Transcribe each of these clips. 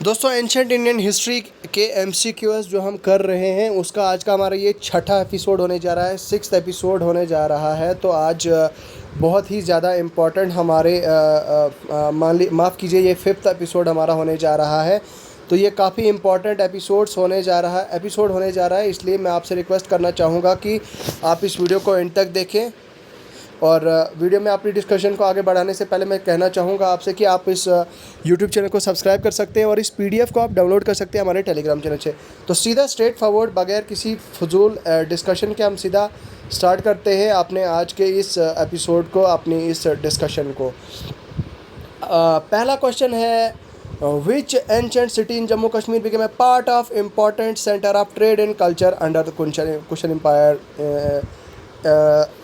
दोस्तों ancient Indian history के एमसीक्यूएस जो हम कर रहे हैं उसका आज का हमारा ये छठा एपिसोड होने जा रहा है, सिक्स्थ एपिसोड होने जा रहा है। तो आज बहुत ही ज़्यादा इम्पोर्टेंट हमारे माफ़ कीजिए, ये फिफ्थ एपिसोड हमारा होने जा रहा है। तो ये काफ़ी इम्पोर्टेंट एपिसोड होने जा रहा है, इसलिए मैं आपसे रिक्वेस्ट करना चाहूँगा कि आप इस वीडियो को एंड तक देखें। और वीडियो में अपनी डिस्कशन को आगे बढ़ाने से पहले मैं कहना चाहूँगा आपसे कि आप इस यूट्यूब चैनल को सब्सक्राइब कर सकते हैं और इस पीडीएफ को आप डाउनलोड कर सकते हैं हमारे टेलीग्राम चैनल से। तो सीधा स्ट्रेट फॉरवर्ड बगैर किसी फजूल डिस्कशन के हम सीधा स्टार्ट करते हैं अपने आज के इस एपिसोड को, अपनी इस डिस्कशन को। पहला क्वेश्चन है, which ancient city in Jammu Kashmir became a part of important centre of trade and culture under the Kushan empire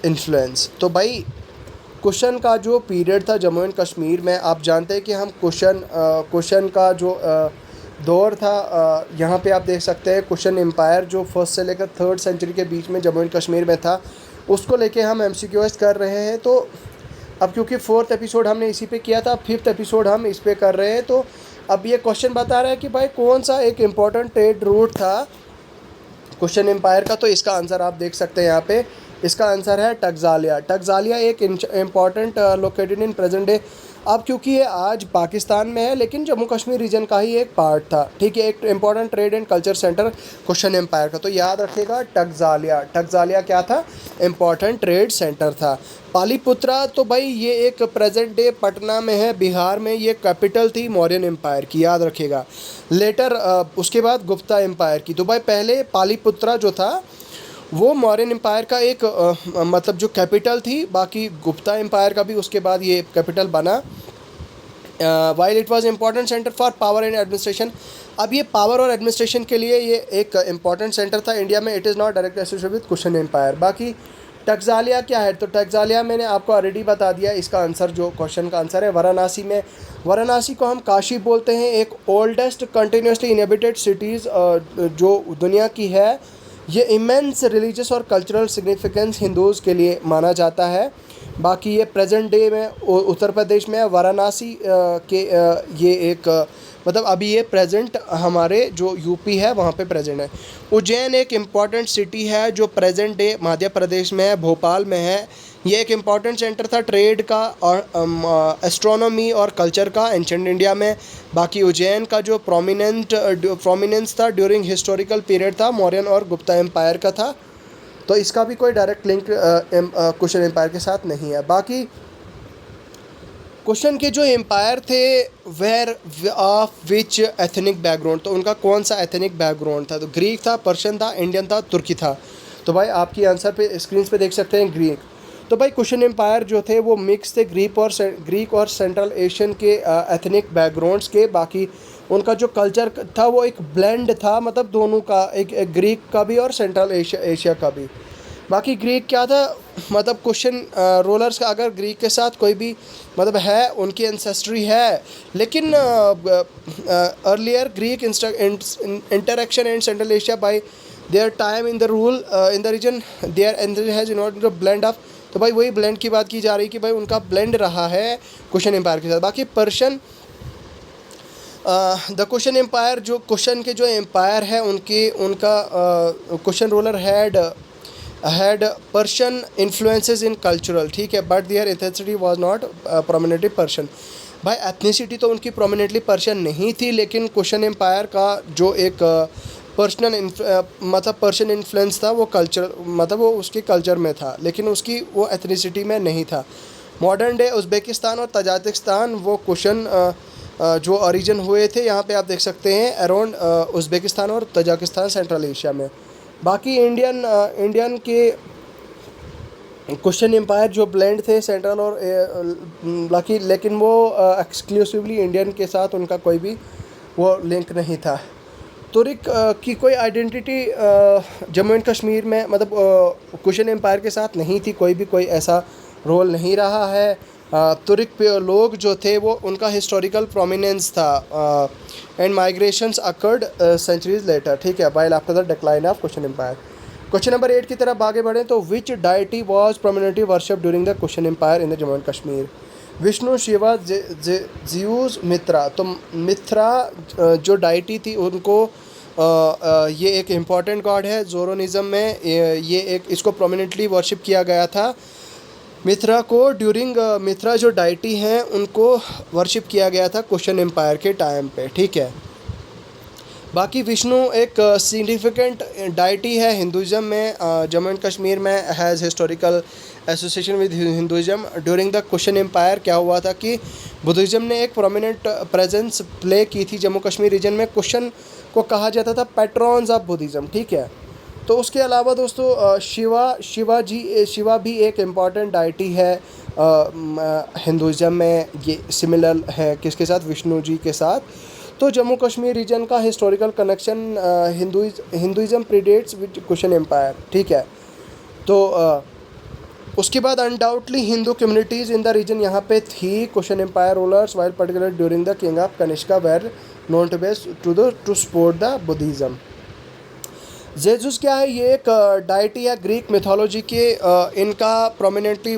influence. तो भाई कुशन का जो पीरियड था जम्मू एंड कश्मीर में, आप जानते हैं कि हम कुशन का जो दौर था, यहाँ पे आप देख सकते हैं कुशन एम्पायर जो फर्स्ट से लेकर थर्ड सेंचुरी के बीच में जम्मू एंड कश्मीर में था, उसको लेके हम एमसीक्यूएस कर रहे हैं। तो अब क्योंकि फोर्थ एपिसोड हमने इसी पे किया था, फिफ्थ एपिसोड हम इस पे कर रहे हैं। तो अब ये क्वेश्चन बता रहा है कि भाई कौन सा एक इम्पॉर्टेंट ट्रेड रूट था कुशन एम्पायर का। तो इसका आंसर आप देख सकते हैं यहाँ पे, इसका आंसर है टकजालिया। टकजालिया एक important located in present day. अब क्योंकि ये आज पाकिस्तान में है लेकिन जम्मू कश्मीर रीजन का ही एक पार्ट था, ठीक है, एक important trade and culture centre Kushan empire का। तो याद रखिएगा टकजालिया, टकजालिया क्या था, इम्पॉर्टेंट ट्रेड सेंटर था। पालीपुत्रा, तो भाई ये एक प्रेजेंट डे पटना में है, बिहार में, ये कैपिटल थी मौर्यन एम्पायर की, याद रखिएगा। लेटर उसके बाद गुप्ता एम्पायर की। तो भाई पहले पालीपुत्रा जो था वो मौर्यन एम्पायर का एक मतलब जो कैपिटल थी, बाकी गुप्ता एम्पायर का भी उसके बाद ये कैपिटल बना। While it was important centre for power and administration. अब ये पावर और एडमिनिस्ट्रेशन के लिए ये एक इम्पॉर्टेंट सेंटर था इंडिया में। It is not directly associated with Kushan empire. बाकी टकजालिया क्या है, तो टकजालिया मैंने आपको ऑलरेडी बता दिया। इसका आंसर, जो क्वेश्चन का आंसर है, वाराणसी में। वाराणसी को हम काशी बोलते हैं, एक ओल्डेस्ट कंटिन्यूसली इनहेबिटेड सिटीज़ जो दुनिया की है। ये इमेंस रिलीजियस और कल्चरल सिग्निफिकेंस हिंदूज़ के लिए माना जाता है। बाकी ये प्रेजेंट डे में उत्तर प्रदेश में है। वाराणसी के ये एक मतलब अभी ये प्रेजेंट हमारे जो यूपी है वहाँ पे प्रेजेंट है। उज्जैन एक इम्पॉर्टेंट सिटी है जो प्रेजेंट डे मध्य प्रदेश में है, भोपाल में है। ये एक इम्पॉर्टेंट सेंटर था ट्रेड का और एस्ट्रोनॉमी और कल्चर का एंशंट इंडिया में। बाकी उज्जैन का जो प्रोमिनेंस था ड्यूरिंग हिस्टोरिकल पीरियड था मौर्यन और गुप्ता एम्पायर का था। तो इसका भी कोई डायरेक्ट लिंक कुशन एम्पायर के साथ नहीं है। बाकी कुशन के जो एम्पायर थे were of which ethnic background, तो उनका कौन सा एथनिक बैकग्राउंड था, तो ग्रीक था, पर्शियन था, इंडियन था, तुर्की था। तो भाई आपकी आंसर पे स्क्रीन पे देख सकते हैं ग्रीक। तो भाई कुशन एम्पायर जो थे वो मिक्स थे ग्रीक और सेंट्रल एशियन के एथनिक बैकग्राउंड्स के। बाकी उनका जो कल्चर था वो एक ब्लेंड था, मतलब दोनों का, एक ग्रीक का भी और सेंट्रल एशिया का भी। बाकी ग्रीक क्या था, मतलब क्वेश्चन रोलर्स का अगर ग्रीक के साथ कोई भी मतलब है, उनकी एंसेस्ट्री है, लेकिन earlier Greek interaction and Central Asia by their time in the rule in the region there has not blend of. तो भाई वही ब्लेंड की बात की जा रही कि भाई उनका ब्लेंड रहा है कुशन एम्पायर के साथ। बाकी पर्शियन द कुशन एम्पायर, जो कुशन के जो एम्पायर है उनका cushion ruler had Persian influences in cultural, ठीक है, but their ethnicity was not prominently Persian। भाई एथनिसिटी तो उनकी प्रोमिनेंटली पर्शियन नहीं थी, लेकिन कुशन एम्पायर का जो एक मतलब पर्शियन इन्फ्लुएंस था वो कल्चर, मतलब वो उसके कल्चर में था, लेकिन उसकी वो एथनिसिटी में नहीं था। मॉडर्न डे उज़्बेकिस्तान और तजाकिस्तान वो कुशन जो ओरिजिन हुए थे, यहाँ पे आप देख सकते हैं अराउंड उज़्बेकिस्तान और तजाकिस्तान सेंट्रल एशिया में। बाकी इंडियन के कुशन एम्पायर जो ब्लेंड थे सेंट्रल और बाकी, लेकिन वो एक्सक्लूसिवली इंडियन के साथ उनका कोई भी वो लिंक नहीं था। तुर्क की कोई आइडेंटिटी जम्मू एंड कश्मीर में मतलब कुशन एम्पायर के साथ नहीं थी, कोई ऐसा रोल नहीं रहा है। तुर्क लोग जो थे वो उनका हिस्टोरिकल प्रोमिनेंस था and migrations occurred centuries later, ठीक है, while after the decline of Kushan empire. Question number 8 की तरफ आगे बढ़ें तो which deity was prominently worship during the Kushan empire in the Jammu and Kashmir. Vishnu, Shiva, Zeus, Mitra. तो मित्रा जो डाइटी थी उनको ये एक इम्पॉर्टेंट गॉड है ज़ोरोनिज़म में। ये एक इसको प्रोमिनेंटली वर्शिप किया गया था। मित्रा को ड्यूरिंग मित्रा जो डाइटी हैं उनको वर्शिप किया गया था कुशन एम्पायर के टाइम पे, ठीक है। बाकी विष्णु एक सिग्निफिकेंट डाइटी है हिंदुज़म में। जम्मू एंड कश्मीर में has historical association with Hinduism. During the Kushan empire क्या हुआ था कि बुद्धिज़्म ने एक प्रोमिनेंट प्रेजेंस प्ले की थी जम्मू कश्मीर रीजन में। कुशन को कहा जाता था पैट्रॉन्स ऑफ बुद्धिज़्म, ठीक है। तो उसके अलावा दोस्तों शिवा भी एक इम्पॉर्टेंट डाइटी है हिंदुज़म में। ये सिमिलर है किसके साथ? विष्णु जी के साथ। तो जम्मू कश्मीर रीजन का historical connection Hinduism predates with Kushan empire, ठीक है। तो उसके बाद undoubtedly Hindu communities in the region यहाँ पे थी। Kushan empire rulers while particular during the king of Kanishka were known to base to support the Buddhism. जेजुस क्या है? ये एक डाइटी है ग्रीक मिथोलॉजी के। इनका प्रोमिनेंटली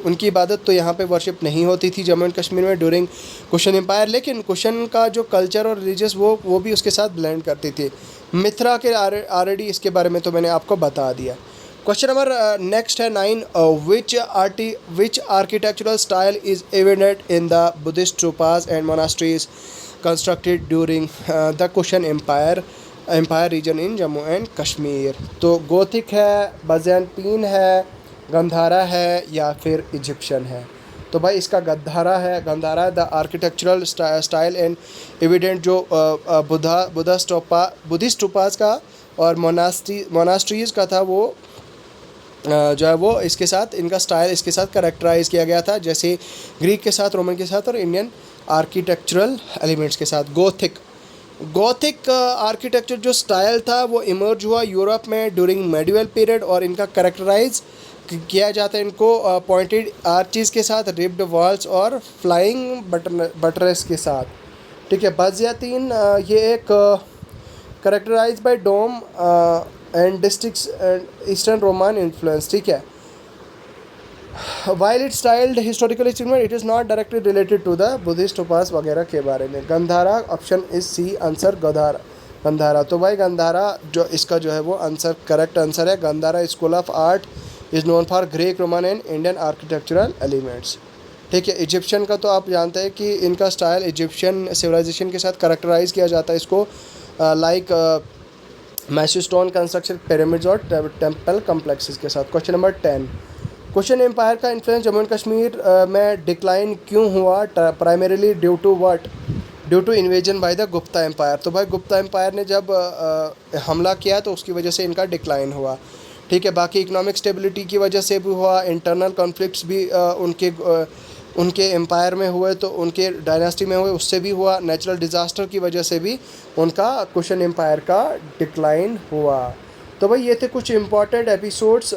उनकी इबादत तो यहाँ पे वर्शिप नहीं होती थी जम्मू एंड कश्मीर में ड्यूरिंग कुशन एम्पायर, लेकिन कुशन का जो कल्चर और रिलीजियस वो भी उसके साथ ब्लेंड करती थी। मित्रा के ऑलरेडी इसके बारे में तो मैंने आपको बता दिया। क्वेश्चन नंबर नेक्स्ट है 9। Which architectural style is evident in the Buddhist stupas and monasteries constructed during the Kushan empire region in Jammu and Kashmir? तो गोथिक है, बाज़ेंटीन है, गंधारा है या फिर इजिप्शियन है? तो भाई इसका गंधारा है। Gandhara the architectural style and evident जो बुद्धिस्ट स्टूपास का और मोनास्ट्रीज़ का था वो जो है वो इसके साथ इनका स्टाइल इसके साथ करेक्टराइज़ किया गया था, जैसे ग्रीक के साथ, रोमन के साथ और इंडियन आर्किटेक्चरल एलिमेंट्स के साथ। गोथिक आर्किटेक्चर जो स्टाइल था वो इमर्ज हुआ यूरोप में ड्यूरिंग मेडिवल पीरियड और इनका करेक्टराइज किया जाता है इनको पॉइंटेड आर्चेस के साथ, रिब्ड वॉल्स और फ्लाइंग बटरेस के साथ, ठीक है। बाज़ेंटीन ये एक characterise by dome and districts and eastern Roman influence, ठीक है। While it styled historical statement it is not directly related to the Buddhist उपास वगैरह के बारे में। Gandhara option is C answer Gandhara. तो भाई गंधारा जो इसका जो है वो आंसर करेक्ट आंसर है। Gandhara school of art is known for Greek, Roman and Indian architectural elements, ठीक है। इजिप्शियन का तो आप जानते हैं कि इनका स्टाइल इजिप्शियन सिविलाइजेशन के साथ करेक्टराइज किया जाता है इसको, like massive stone construction, pyramids और टेम्पल कम्प्लेक्सेस के साथ। Question number 10। कुशन एम्पायर का इन्फ्लुएंस जम्मू एंड कश्मीर में डिक्लाइन क्यों हुआ? Primarily due to what? Due to invasion by the Gupta empire. तो भाई गुप्ता एम्पायर ने जब हमला किया तो उसकी वजह से इनका डिक्लाइन हुआ, ठीक है। बाकी इकोनॉमिक स्टेबिलिटी की वजह से भी हुआ, इंटरनल कॉन्फ्लिक्ट्स भी उनके एम्पायर में हुए, तो उनके डायनास्टी में हुए, उससे भी हुआ। नेचुरल डिज़ास्टर की वजह से भी उनका कुशन एम्पायर का डिक्लाइन हुआ। तो भाई ये थे कुछ इम्पॉर्टेंट एपिसोड्स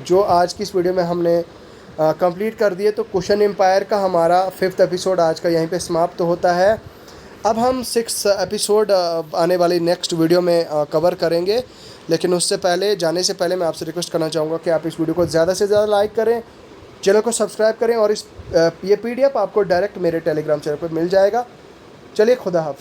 जो आज की इस वीडियो में हमने कंप्लीट कर दिए। तो कुशन एम्पायर का हमारा 5th एपिसोड आज का यहीं पे समाप्त होता है। अब हम 6th एपिसोड आने वाली नेक्स्ट वीडियो में कवर करेंगे, लेकिन उससे पहले जाने से पहले मैं आपसे रिक्वेस्ट करना चाहूँगा कि आप इस वीडियो को ज़्यादा से ज़्यादा लाइक करें, चैनल को सब्सक्राइब करें और ये PDF आपको डायरेक्ट मेरे टेलीग्राम चैनल पर मिल जाएगा। चलिए, खुदा हाफ़िज़।